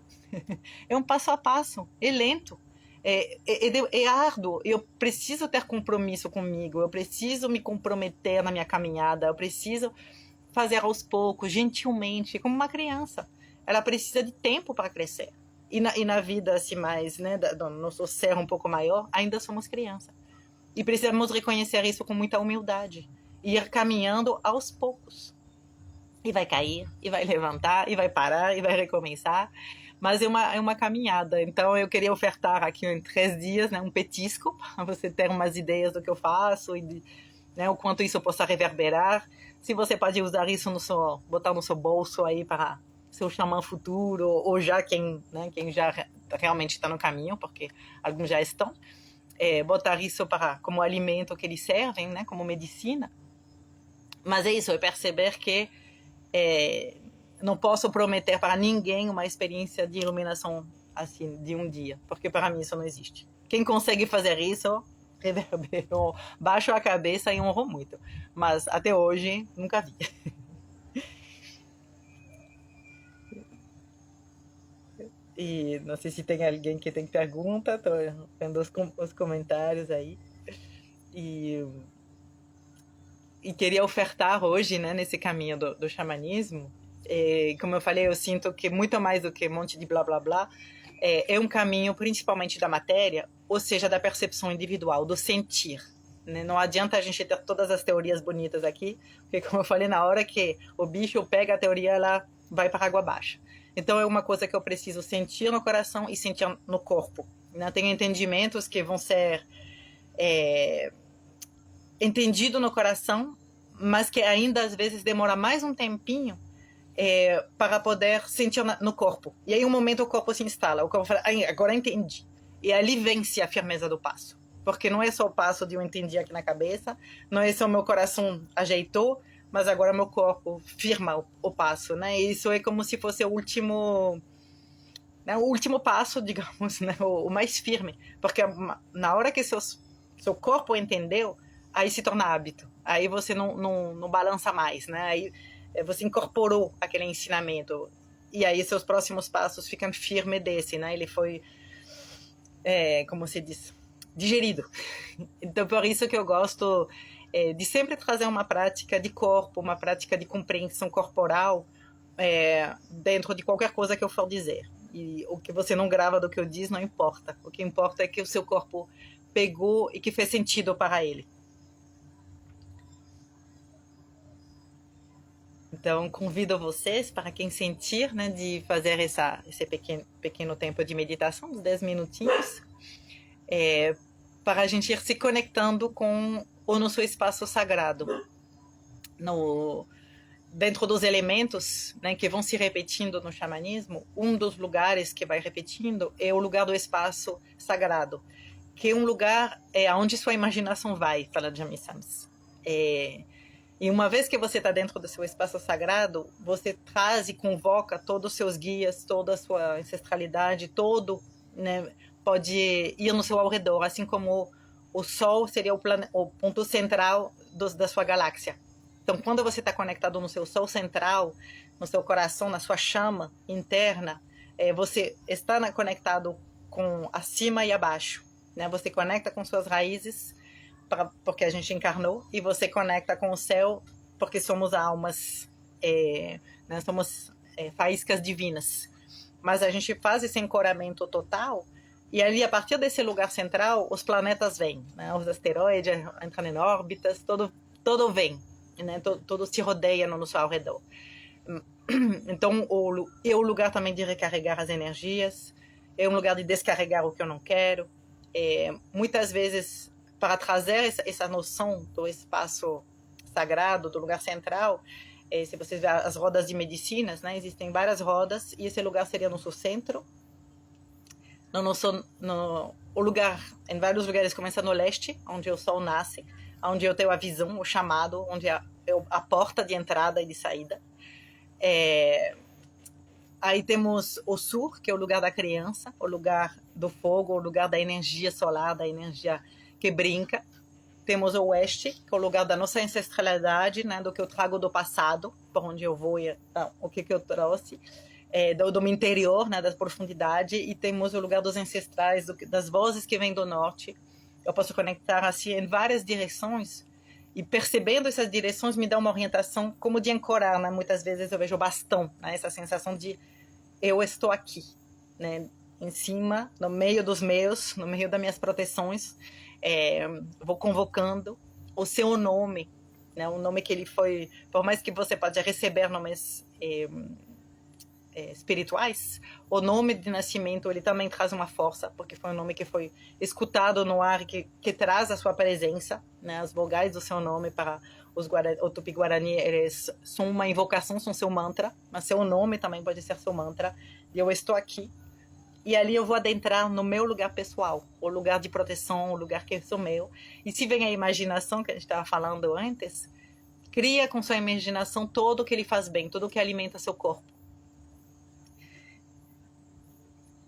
é um passo a passo, é lento, é árduo. Eu preciso ter compromisso comigo, eu preciso me comprometer na minha caminhada, eu preciso fazer aos poucos, gentilmente, como uma criança. ela precisa de tempo para crescer. E na vida assim mais, né, do nosso ser um pouco maior, ainda somos criança. E precisamos reconhecer isso com muita humildade. E ir caminhando aos poucos. E vai cair, e vai levantar, e vai parar, e vai recomeçar. Mas é uma caminhada. Então eu queria ofertar aqui em 3 dias, né, um petisco, para você ter umas ideias do que eu faço e né, o quanto isso possa reverberar. Se você pode usar isso botar no seu bolso aí para seu xamã futuro, ou já quem já realmente está no caminho, porque alguns já estão, botar isso como alimento que eles servem, né, como medicina. Mas é isso, é perceber que não posso prometer para ninguém uma experiência de iluminação assim de um dia, porque para mim isso não existe. Quem consegue fazer isso, reverberou, baixo a cabeça e honrou muito. Mas até hoje, nunca vi. E não sei se tem alguém que tem pergunta, estou vendo os comentários aí. E queria ofertar hoje, né, nesse caminho do xamanismo, como eu falei, eu sinto que muito mais do que um monte de blá blá blá, é um caminho principalmente da matéria, ou seja, da percepção individual, do sentir. Né? Não adianta a gente ter todas as teorias bonitas aqui, porque como eu falei, na hora que o bicho pega a teoria, ela vai para água abaixo. Então é uma coisa que eu preciso sentir no coração e sentir no corpo. Né? Tem entendimentos que vão ser entendido no coração, mas que ainda às vezes demora mais um tempinho para poder sentir no corpo. E aí um momento o corpo se instala, o corpo fala, agora entendi. E ali vence a firmeza do passo. Porque não é só o passo de eu entendi aqui na cabeça, não é só o meu coração ajeitou, mas agora meu corpo firma o passo, né? E isso é como se fosse o último passo, digamos, né? O mais firme. Porque na hora que seu corpo entendeu, aí se torna hábito. Aí você não balança mais, né? Aí você incorporou aquele ensinamento. E aí seus próximos passos ficam firmes desse, né? Ele foi, como se diz, digerido. Então, por isso que eu gosto de sempre trazer uma prática de corpo, uma prática de compreensão corporal dentro de qualquer coisa que eu for dizer. E o que você não grava do que eu diz não importa. O que importa é que o seu corpo pegou e que fez sentido para ele. Então, convido vocês, para quem sentir, né, de fazer esse pequeno tempo de meditação, uns 10 minutinhos, para a gente ir se conectando com o nosso espaço sagrado. Dentro dos elementos, né, que vão se repetindo no xamanismo, um dos lugares que vai repetindo é o lugar do espaço sagrado, que é um lugar onde sua imaginação vai, fala Jamie Sams. E uma vez que você está dentro do seu espaço sagrado, você traz e convoca todos os seus guias, toda a sua ancestralidade, né, pode ir no seu ao redor, assim como o Sol seria o ponto central da sua galáxia. Então, quando você está conectado no seu Sol central, no seu coração, na sua chama interna, você está conectado com acima e abaixo. Né? Você conecta com suas raízes, porque a gente encarnou, e você conecta com o céu porque somos almas, né, somos faíscas divinas. Mas a gente faz esse ancoramento total, e ali, a partir desse lugar central, os planetas vêm, né, os asteroides entram em órbitas, todo vem, né, todo se rodeia no nosso ao redor. Então, é o lugar também de recarregar as energias, é um lugar de descarregar o que eu não quero. Muitas vezes, para trazer essa noção do espaço sagrado, do lugar central, se vocês verem as rodas de medicinas, né, existem várias rodas, e esse lugar seria nosso centro. O lugar, em vários lugares, começa no leste, onde o sol nasce, onde eu tenho a visão, o chamado, onde é a porta de entrada e de saída. Aí temos o sul, que é o lugar da criança, o lugar do fogo, o lugar da energia solar, da energia que brinca. Temos o oeste, que é o lugar da nossa ancestralidade, né, do que eu trago do passado, por onde eu vou, o que eu trouxe, do meu interior, né, da profundidade. E temos o lugar dos ancestrais, das vozes que vêm do norte. Eu posso conectar assim em várias direções, e percebendo essas direções me dá uma orientação como de ancorar, né? Muitas vezes eu vejo o bastão, né? Essa sensação de eu estou aqui, né? Em cima, no meio dos meus, no meio das minhas proteções, vou convocando o seu nome, né? O nome que ele foi, por mais que você pode receber nomes espirituais, o nome de nascimento ele também traz uma força, porque foi um nome que foi escutado no ar, que traz a sua presença, né? As vogais do seu nome para o Tupi-Guarani, eles são uma invocação, são seu mantra, mas seu nome também pode ser seu mantra, e eu estou aqui, e ali eu vou adentrar no meu lugar pessoal, o lugar de proteção, o lugar que é meu, e se vem a imaginação, que a gente estava falando antes, cria com sua imaginação tudo o que ele faz bem, tudo o que alimenta seu corpo.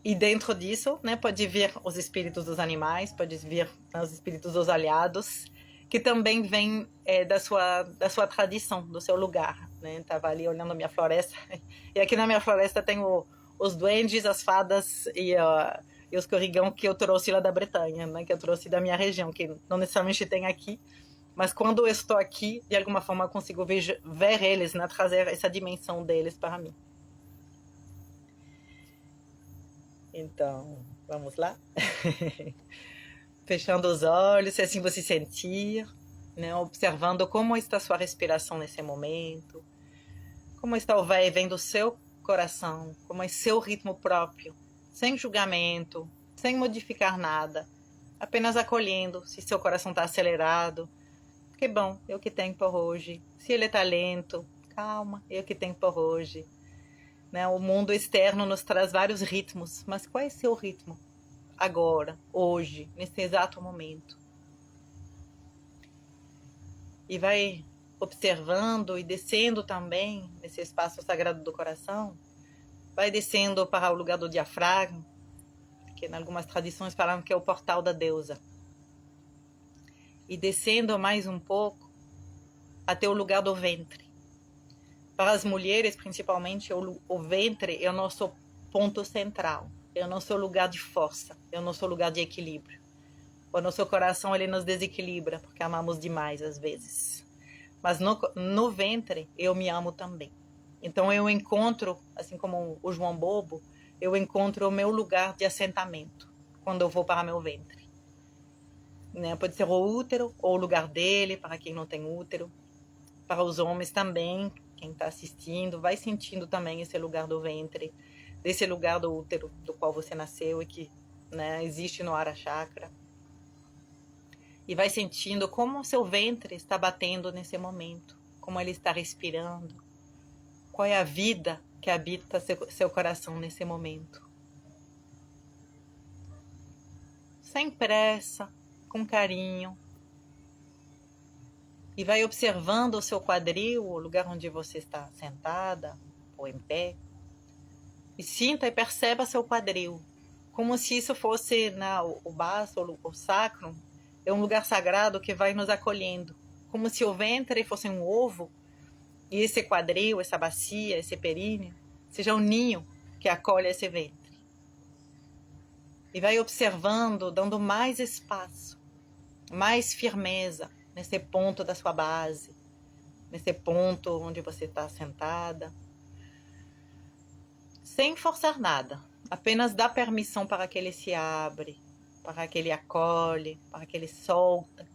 E dentro disso, né, pode vir os espíritos dos animais, pode vir os espíritos dos aliados, que também vêm da sua tradição, do seu lugar. Né? Estava ali olhando a minha floresta, e aqui na minha floresta tem os duendes, as fadas e os corrigão que eu trouxe lá da Bretanha, né, que eu trouxe da minha região, que não necessariamente tem aqui, mas quando eu estou aqui, de alguma forma eu consigo ver eles, né, trazer essa dimensão deles para mim. Então, vamos lá? Fechando os olhos, se assim você sentir, né? Observando como está a sua respiração nesse momento, como está o vai e vem do seu coração, como é seu ritmo próprio, sem julgamento, sem modificar nada, apenas acolhendo. Se seu coração está acelerado, que bom, eu que tenho por hoje. Se ele está lento, calma, eu que tenho por hoje. Né? O mundo externo nos traz vários ritmos, mas qual é o seu ritmo? Agora, hoje, nesse exato momento. E vai observando e descendo também nesse espaço sagrado do coração. Vai descendo para o lugar do diafragma, que em algumas tradições falam que é o portal da deusa. E descendo mais um pouco até o lugar do ventre. Para as mulheres, principalmente, o ventre é o nosso ponto central. É o nosso lugar de força. É o nosso lugar de equilíbrio. O nosso coração, ele nos desequilibra, porque amamos demais, às vezes. Mas no ventre, eu me amo também. Então, eu encontro, assim como o João Bobo, eu encontro o meu lugar de assentamento, quando eu vou para meu ventre. Né? Pode ser o útero, ou o lugar dele, para quem não tem útero. Para os homens também, quem está assistindo, vai sentindo também esse lugar do ventre, desse lugar do útero do qual você nasceu e que, né, existe no Ara Chakra. E vai sentindo como o seu ventre está batendo nesse momento, como ele está respirando, qual é a vida que habita seu coração nesse momento. Sem pressa, com carinho. E vai observando o seu quadril, o lugar onde você está sentada ou em pé. E sinta e perceba seu quadril, como se isso fosse o baço, o sacro, é um lugar sagrado que vai nos acolhendo. Como se o ventre fosse um ovo, e esse quadril, essa bacia, esse períneo, seja um ninho que acolhe esse ventre. E vai observando, dando mais espaço, mais firmeza, nesse ponto da sua base, nesse ponto onde você está sentada, sem forçar nada, apenas dá permissão para que ele se abre, para que ele acolhe, para que ele solta.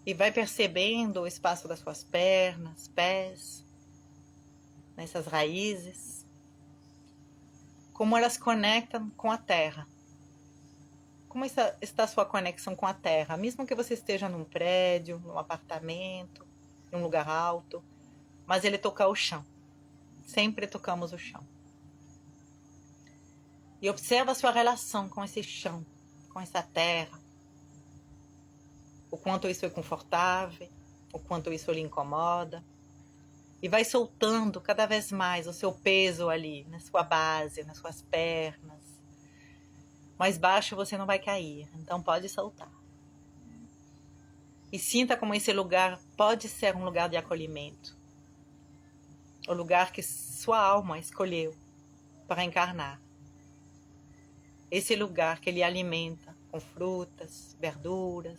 E vai percebendo o espaço das suas pernas, pés, nessas raízes, como elas conectam com a terra. Como está a sua conexão com a terra? Mesmo que você esteja num prédio, num apartamento, em um lugar alto, mas ele toca o chão. Sempre tocamos o chão. E observa a sua relação com esse chão, com essa terra. O quanto isso é confortável, o quanto isso lhe incomoda. E vai soltando cada vez mais o seu peso ali, na sua base, nas suas pernas. Mais baixo você não vai cair, então pode soltar. E sinta como esse lugar pode ser um lugar de acolhimento. O lugar que sua alma escolheu para encarnar. Esse lugar que lhe alimenta com frutas, verduras,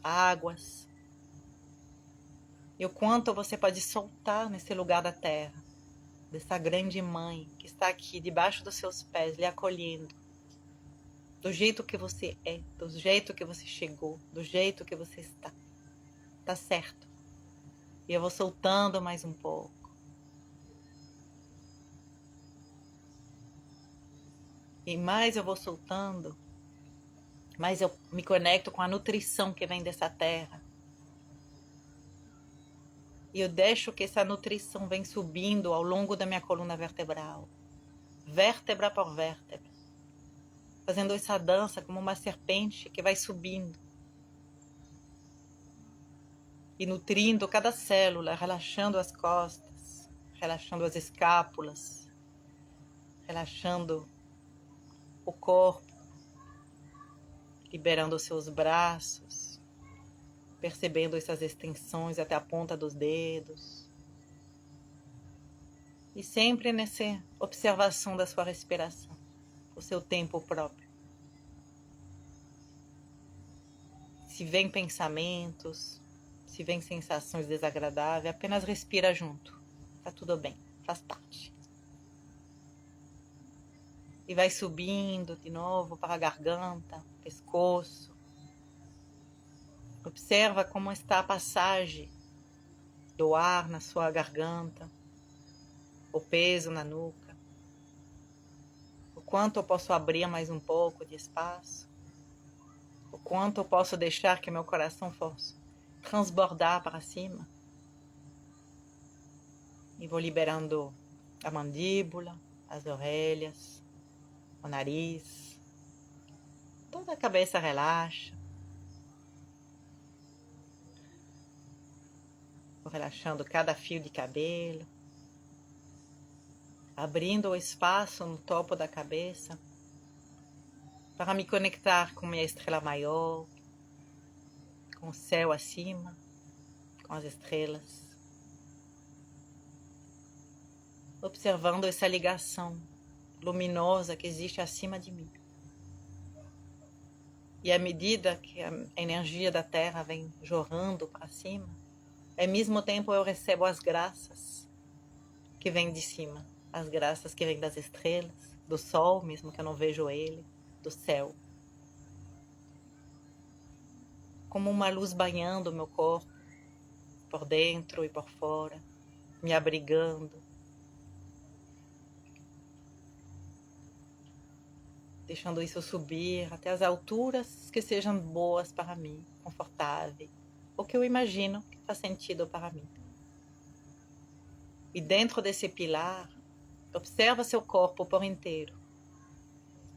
águas. E o quanto você pode soltar nesse lugar da terra. dessa grande mãe que está aqui debaixo dos seus pés, lhe acolhendo, do jeito que você é, do jeito que você chegou, do jeito que você está. Tá certo. E eu vou soltando mais um pouco. E mais eu vou soltando, mais eu me conecto com a nutrição que vem dessa terra. E eu deixo que essa nutrição vem subindo ao longo da minha coluna vertebral, vértebra por vértebra, fazendo essa dança como uma serpente que vai subindo e nutrindo cada célula, relaxando as costas, relaxando as escápulas, relaxando o corpo, liberando os seus braços, percebendo essas extensões até a ponta dos dedos. E sempre nessa observação da sua respiração, o seu tempo próprio. Se vem pensamentos, se vem sensações desagradáveis, apenas respira junto. Tá tudo bem, faz parte. E vai subindo de novo para a garganta, pescoço. Observa como está a passagem do ar na sua garganta, o peso na nuca. O quanto eu posso abrir mais um pouco de espaço. O quanto eu posso deixar que meu coração possa transbordar para cima. E vou liberando a mandíbula, as orelhas, o nariz. Toda a cabeça relaxa. Vou relaxando cada fio de cabelo. Abrindo o espaço no topo da cabeça para me conectar com minha estrela maior, com o céu acima, com as estrelas. Observando essa ligação luminosa que existe acima de mim. E à medida que a energia da Terra vem jorrando para cima, ao mesmo tempo eu recebo as graças que vêm de cima. As graças que vêm das estrelas, do sol, mesmo que eu não vejo ele, do céu. Como uma luz banhando o meu corpo, por dentro e por fora, me abrigando. Deixando isso subir até as alturas que sejam boas para mim, confortáveis, o que eu imagino que faz sentido para mim. E dentro desse pilar, observa seu corpo por inteiro.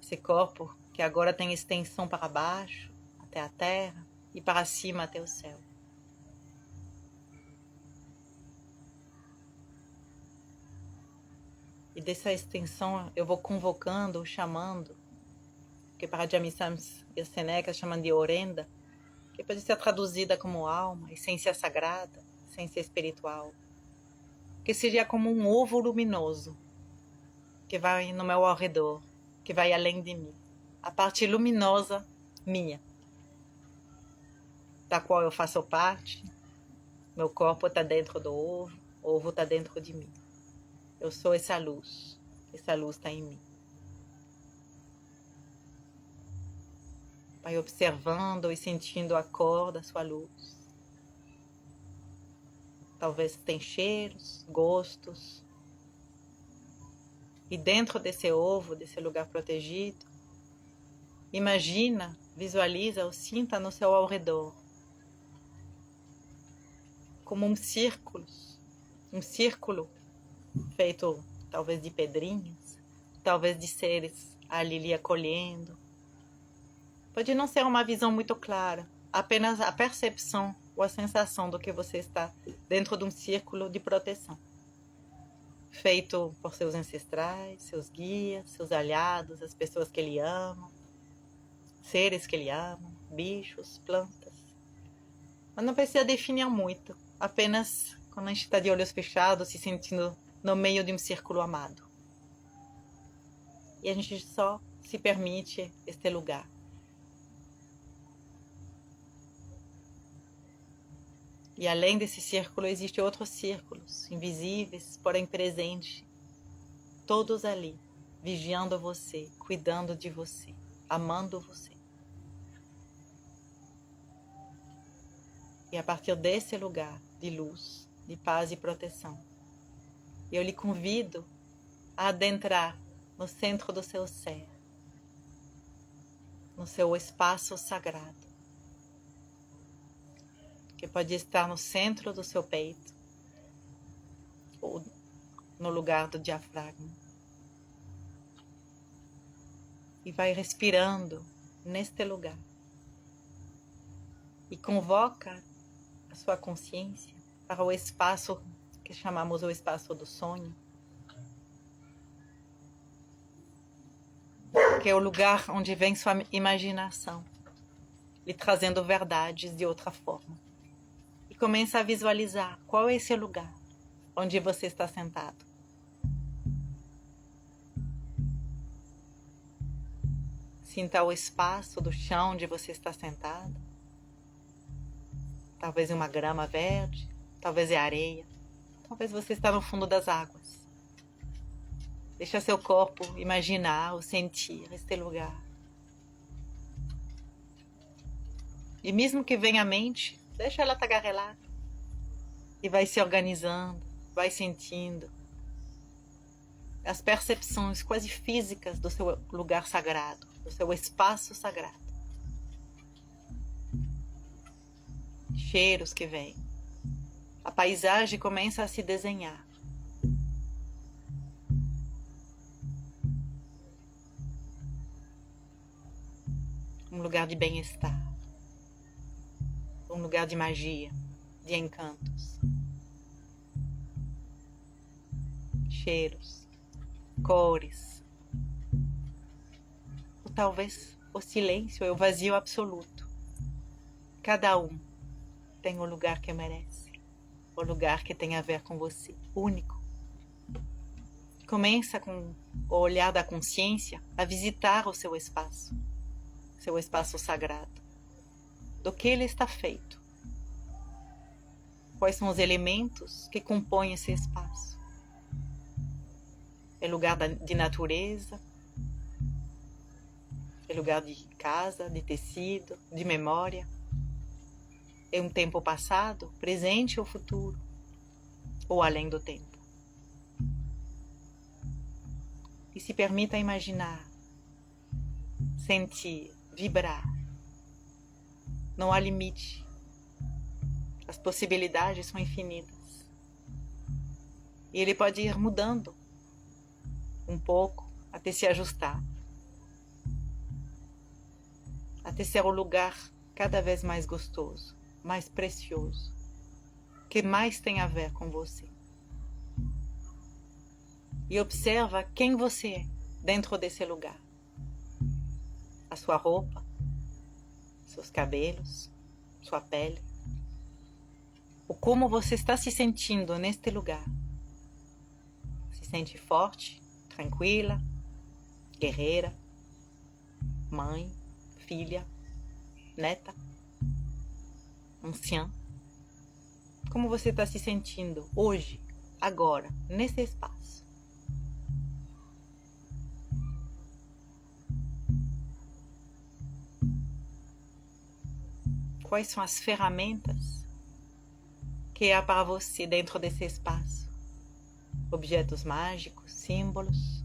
Esse corpo que agora tem extensão para baixo, até a terra, e para cima até o céu. E dessa extensão eu vou convocando, chamando, que para Jamissams e a Seneca chamam de orenda, que pode ser traduzida como alma, essência sagrada, essência espiritual, que seria como um ovo luminoso, que vai no meu ao redor, que vai além de mim, a parte luminosa minha, da qual eu faço parte. Meu corpo está dentro do ovo, o ovo está dentro de mim. Eu sou essa luz está em mim. Vai observando e sentindo a cor da sua luz. Talvez tem cheiros, gostos. E dentro desse ovo, desse lugar protegido, imagina, visualiza ou sinta no seu ao redor. Como um círculo feito talvez de pedrinhas, talvez de seres ali lhe acolhendo. Pode não ser uma visão muito clara, apenas a percepção ou a sensação do que você está dentro de um círculo de proteção, feito por seus ancestrais, seus guias, seus aliados, as pessoas que ele ama, seres que ele ama, bichos, plantas. Mas não precisa definir muito, apenas quando a gente está de olhos fechados, se sentindo no meio de um círculo amado. E a gente só se permite este lugar. E além desse círculo, existem outros círculos, invisíveis, porém presentes, todos ali, vigiando você, cuidando de você, amando você. E a partir desse lugar de luz, de paz e proteção, eu lhe convido a adentrar no centro do seu ser, no seu espaço sagrado, que pode estar no centro do seu peito ou no lugar do diafragma. E vai respirando neste lugar. E convoca a sua consciência para o espaço que chamamos o espaço do sonho, que é o lugar onde vem sua imaginação, lhe trazendo verdades de outra forma. E começa a visualizar qual é esse lugar onde você está sentado. Sinta o espaço do chão onde você está sentado. Talvez uma grama verde, talvez é areia, talvez você está no fundo das águas. Deixa seu corpo imaginar ou sentir este lugar. E mesmo que venha à mente, deixa ela tagarelar. E vai se organizando, vai sentindo as percepções quase físicas do seu lugar sagrado, do seu espaço sagrado. Cheiros que vêm. A paisagem começa a se desenhar. Um lugar de bem-estar. Um lugar de magia, de encantos. Cheiros, cores. Ou talvez o silêncio é o vazio absoluto. Cada um tem o lugar que merece. O lugar que tem a ver com você, único. Começa com o olhar da consciência a visitar o seu espaço sagrado. Do que ele está feito? Quais são os elementos que compõem esse espaço? É lugar de natureza? É lugar de casa, de tecido, de memória? É um tempo passado, presente ou futuro? Ou além do tempo? E se permita imaginar, sentir, vibrar. Não há limite. As possibilidades são infinitas. E ele pode ir mudando um pouco até se ajustar. Até ser o lugar cada vez mais gostoso, mais precioso, que mais tem a ver com você. E observa quem você é dentro desse lugar. A sua roupa, seus cabelos, sua pele. O como você está se sentindo neste lugar. Se sente forte, tranquila, guerreira, mãe, filha, neta, anciã. Como você está se sentindo hoje, agora, nesse espaço? Quais são as ferramentas que há para você dentro desse espaço? Objetos mágicos, símbolos,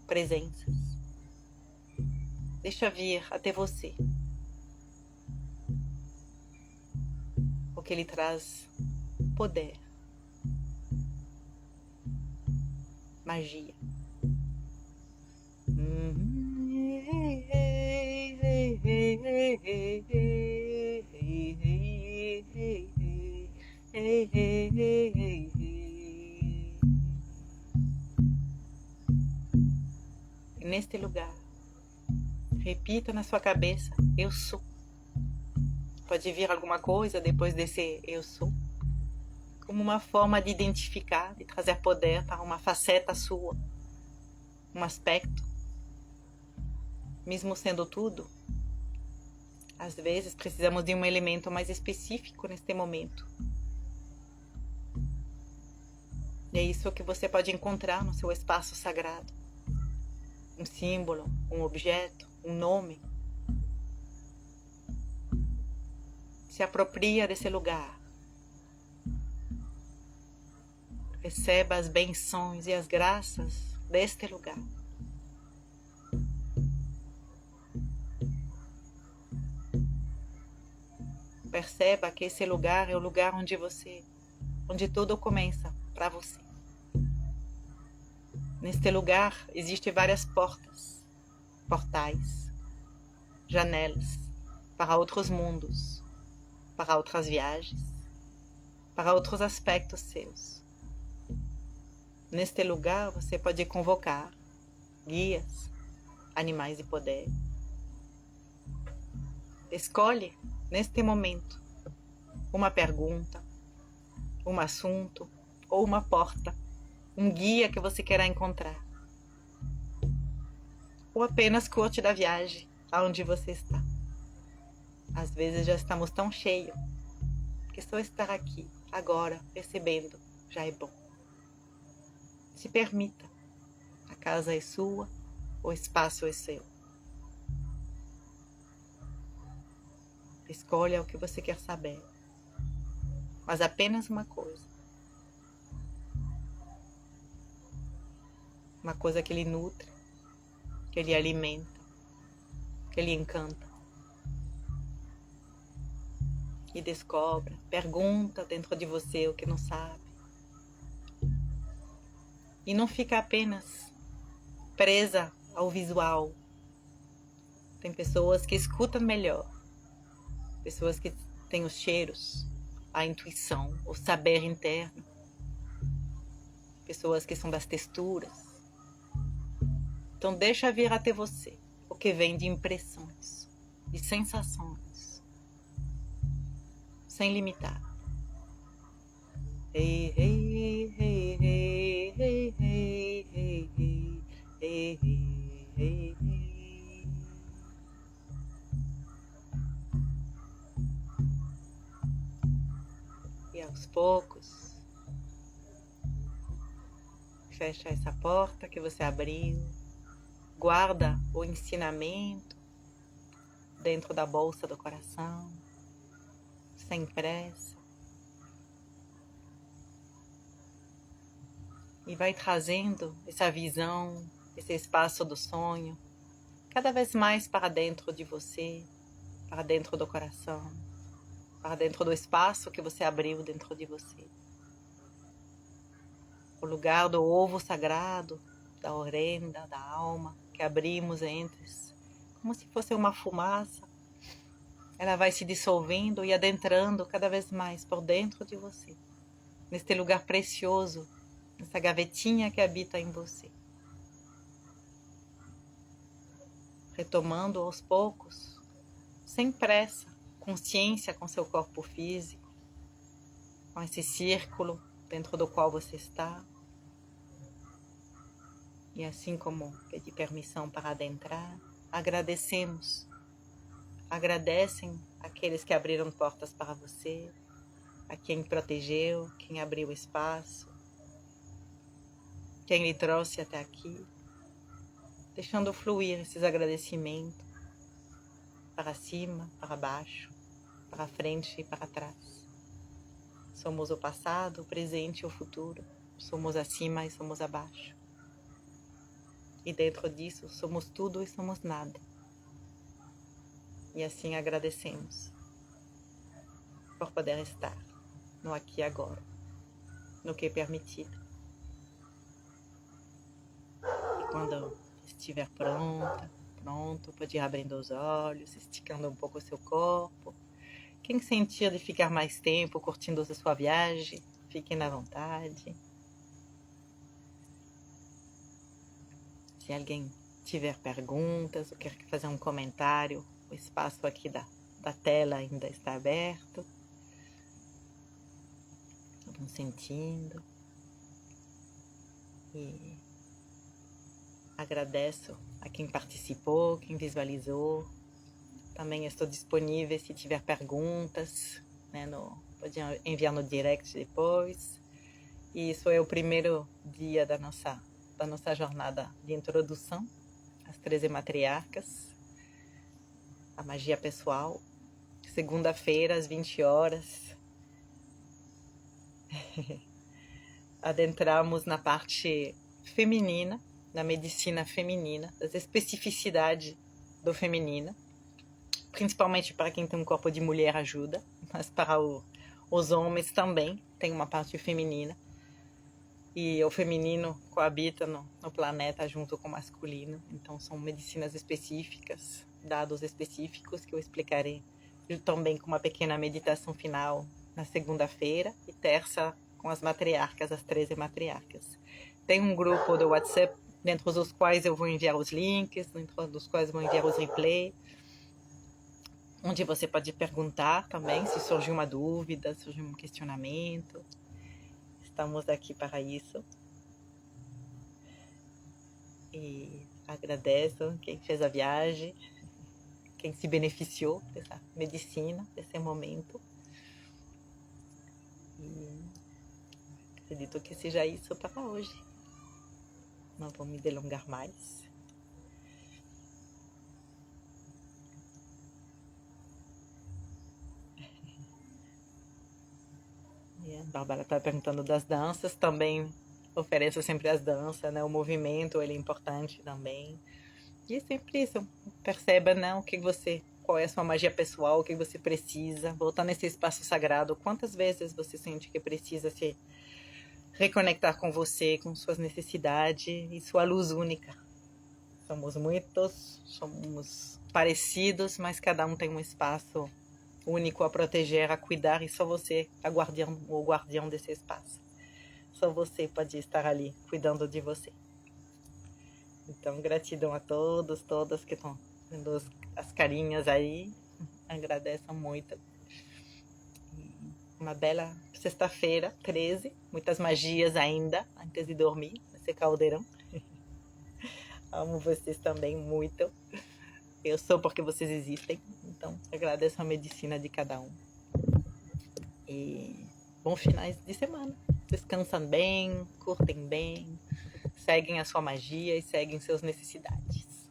presenças. Deixa vir até você o que lhe traz poder, magia. E neste lugar, repita na sua cabeça: eu sou. Pode vir alguma coisa depois desse eu sou, como uma forma de identificar, de trazer poder para uma faceta sua, um aspecto. Mesmo sendo tudo, às vezes precisamos de um elemento mais específico neste momento. E é isso que você pode encontrar no seu espaço sagrado. Um símbolo, um objeto, um nome. Se apropria desse lugar. Receba as benções e as graças deste lugar. Perceba que esse lugar é o lugar onde tudo começa para você. Neste lugar existem várias portais, janelas para outros mundos, para outras viagens, para outros aspectos seus. Neste lugar você pode convocar guias, animais de poder. Escolhe, neste momento, uma pergunta, um assunto ou uma porta, um guia que você queira encontrar. Ou apenas curte da viagem aonde você está. Às vezes já estamos tão cheios que só estar aqui, agora, percebendo, já é bom. Se permita. A casa é sua, o espaço é seu. Escolha o que você quer saber. Mas apenas uma coisa. Uma coisa que lhe nutre, que lhe alimenta, que lhe encanta. E descobre, pergunta dentro de você o que não sabe. E não fica apenas presa ao visual. Tem pessoas que escutam melhor. Pessoas que têm os cheiros, a intuição, o saber interno. Pessoas que são das texturas. Então deixa vir até você o que vem de impressões, de sensações, sem limitar. Hey, hey, hey, hey, hey, hey, hey, hey, hey, hey, hey. E aos poucos, fecha essa porta que você abriu, guarda o ensinamento dentro da bolsa do coração, sem pressa. E vai trazendo essa visão, esse espaço do sonho, cada vez mais para dentro de você, para dentro do coração, para dentro do espaço que você abriu dentro de você. O lugar do ovo sagrado, da orenda, da alma, que abrimos entre, como se fosse uma fumaça. Ela vai se dissolvendo e adentrando cada vez mais por dentro de você, neste lugar precioso, nessa gavetinha que habita em você. Retomando aos poucos, sem pressa, consciência com seu corpo físico, com esse círculo dentro do qual você está. E assim como pedir permissão para adentrar, agradecemos. Agradecem aqueles que abriram portas para você, a quem protegeu, quem abriu espaço, quem lhe trouxe até aqui, deixando fluir esses agradecimentos para cima, para baixo, para frente e para trás. Somos o passado, o presente e o futuro. Somos acima e somos abaixo. E dentro disso, somos tudo e somos nada. E assim agradecemos por poder estar no aqui e agora, no que é permitido. E quando estiver pronto, pode ir abrindo os olhos, esticando um pouco o seu corpo. Quem sentir de ficar mais tempo curtindo a sua viagem, fiquem à vontade. Se alguém tiver perguntas ou quer fazer um comentário, o espaço aqui da tela ainda está aberto. Vamos sentindo. E agradeço a quem participou, quem visualizou. Também estou disponível se tiver perguntas, né, pode enviar no direct depois. E isso é o primeiro dia da nossa jornada de introdução às 13 matriarcas, a magia pessoal. Segunda-feira, às 20 horas, adentramos na parte feminina, na medicina feminina, das especificidades do feminino, principalmente para quem tem um corpo de mulher ajuda, mas para os homens também tem uma parte feminina. E o feminino coabita no planeta junto com o masculino. Então são medicinas específicas, dados específicos que eu explicarei também com uma pequena meditação final na segunda-feira e terça com as matriarcas, as 13 matriarcas. Tem um grupo do WhatsApp dentro dos quais eu vou enviar os links, dentro dos quais eu vou enviar os replays, onde você pode perguntar também se surgiu uma dúvida, surgiu um questionamento. Estamos aqui para isso. E agradeço quem fez a viagem, quem se beneficiou dessa medicina, desse momento. E acredito que seja isso para hoje. Não vou me delongar mais. E a Bárbara está perguntando das danças, também ofereço sempre as danças, né? O movimento ele é importante também. E sempre isso, perceba, né, qual é a sua magia pessoal, o que você precisa, voltar nesse espaço sagrado. Quantas vezes você sente que precisa se reconectar com você, com suas necessidades e sua luz única. Somos muitos, somos parecidos, mas cada um tem um espaço único a proteger, a cuidar, e só você é o guardião desse espaço. Só você pode estar ali cuidando de você. Então, gratidão a todos, todas que estão vendo as carinhas aí. Agradeço muito. Uma bela sexta-feira, 13. Muitas magias ainda, antes de dormir, nesse caldeirão. Amo vocês também muito. Eu sou porque vocês existem. Então, agradeço a medicina de cada um. E bons finais de semana. Descansam bem, curtem bem, seguem a sua magia e seguem suas necessidades.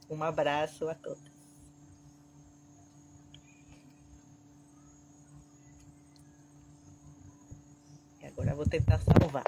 Um abraço a todos. E agora eu vou tentar salvar.